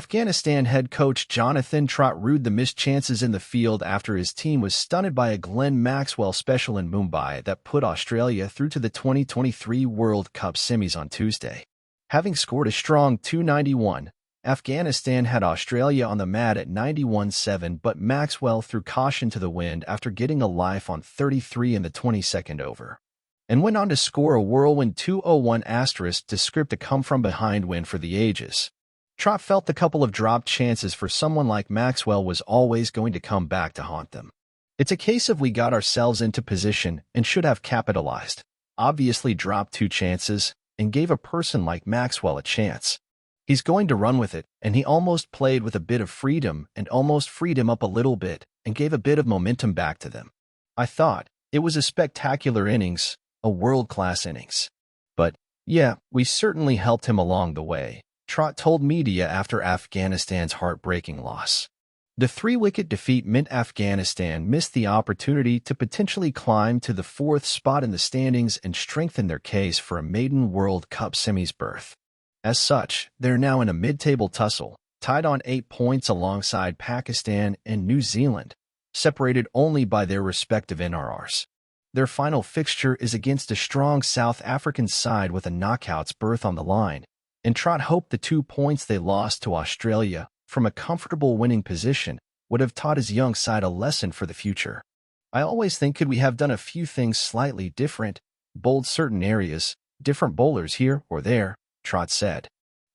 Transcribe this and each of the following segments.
Afghanistan head coach Jonathan Trott rued the missed chances in the field after his team was stunted by a Glenn Maxwell special in Mumbai that put Australia through to the 2023 World Cup semis on Tuesday. Having scored a strong 291, Afghanistan had Australia on the mat at 91-7, but Maxwell threw caution to the wind after getting a life on 33 in the 22nd over, and went on to score a whirlwind 201 asterisk to script a come-from-behind win for the ages. Trott felt the couple of dropped chances for someone like Maxwell was always going to come back to haunt them. It's a case of we got ourselves into position and should have capitalized, obviously dropped 2 chances, and gave a person like Maxwell a chance. He's going to run with it, and he almost played with a bit of freedom and almost freed him up a little bit and gave a bit of momentum back to them. I thought it was a spectacular innings, a world-class innings. But, yeah, we certainly helped him along the way, Trott told media after Afghanistan's heartbreaking loss. The 3-wicket defeat meant Afghanistan missed the opportunity to potentially climb to the 4th spot in the standings and strengthen their case for a maiden World Cup semis berth. As such, they're now in a mid-table tussle, tied on 8 points alongside Pakistan and New Zealand, separated only by their respective NRRs. Their final fixture is against a strong South African side with a knockouts berth on the line, and Trott hoped the 2 points they lost to Australia from a comfortable winning position would have taught his young side a lesson for the future. I always think could we have done a few things slightly different, bowled certain areas, different bowlers here or there, Trott said.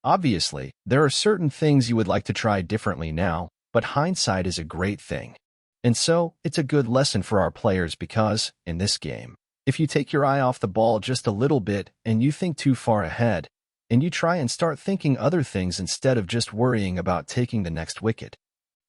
Obviously, there are certain things you would like to try differently now, but hindsight is a great thing. And so, it's a good lesson for our players because, in this game, if you take your eye off the ball just a little bit and you think too far ahead, and you try and start thinking other things instead of just worrying about taking the next wicket,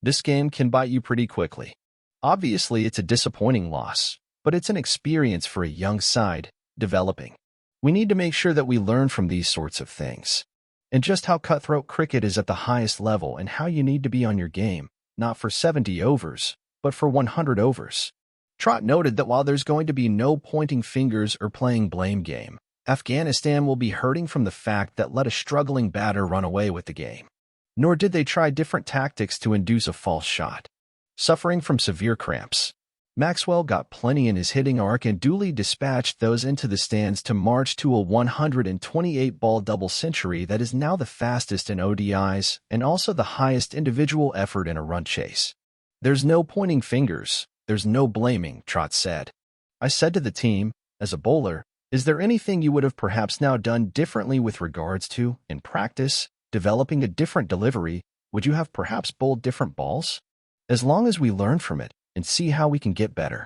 this game can bite you pretty quickly. Obviously, it's a disappointing loss, but it's an experience for a young side, developing. We need to make sure that we learn from these sorts of things. And just how cutthroat cricket is at the highest level and how you need to be on your game, not for 70 overs, but for 100 overs. Trott noted that while there's going to be no pointing fingers or playing blame game, Afghanistan will be hurting from the fact that let a struggling batter run away with the game. Nor did they try different tactics to induce a false shot. Suffering from severe cramps, Maxwell got plenty in his hitting arc and duly dispatched those into the stands to march to a 128-ball double century that is now the fastest in ODIs and also the highest individual effort in a run chase. There's no pointing fingers, there's no blaming, Trott said. I said to the team, as a bowler, is there anything you would have perhaps now done differently with regards to, in practice, developing a different delivery? Would you have perhaps bowled different balls? As long as we learn from it and see how we can get better.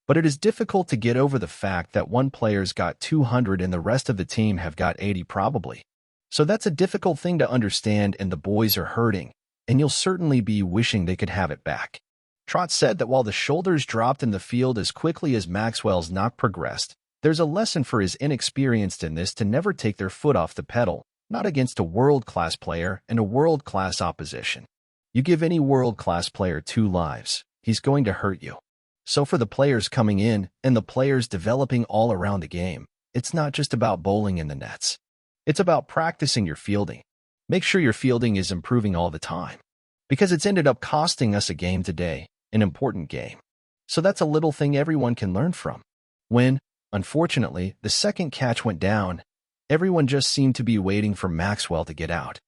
But it is difficult to get over the fact that one player's got 200 and the rest of the team have got 80 probably. So that's a difficult thing to understand and the boys are hurting, and you'll certainly be wishing they could have it back. Trott said that while the shoulders dropped in the field as quickly as Maxwell's knock progressed, there's a lesson for his inexperienced in this to never take their foot off the pedal, not against a world-class player and a world-class opposition. You give any world-class player 2 lives, he's going to hurt you. So for the players coming in and the players developing all around the game, it's not just about bowling in the nets. It's about practicing your fielding. Make sure your fielding is improving all the time. Because it's ended up costing us a game today, an important game. So that's a little thing everyone can learn from. When, unfortunately, the second catch went down, everyone just seemed to be waiting for Maxwell to get out.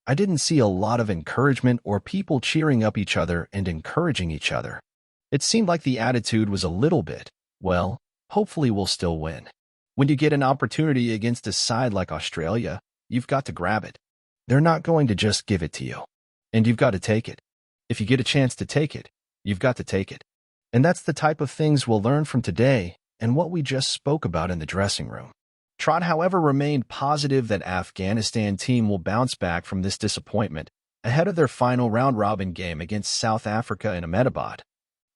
I didn't see a lot of encouragement or people cheering up each other and encouraging each other. It seemed like the attitude was a little bit, well, hopefully we'll still win. When you get an opportunity against a side like Australia, you've got to grab it. They're not going to just give it to you. And you've got to take it. If you get a chance to take it, you've got to take it. And that's the type of things we'll learn from today and what we just spoke about in the dressing room. Trott, however, remained positive that Afghanistan team will bounce back from this disappointment ahead of their final round-robin game against South Africa in Ahmedabad,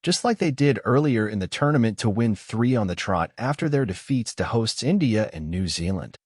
just like they did earlier in the tournament to win 3 on the trot after their defeats to hosts India and New Zealand.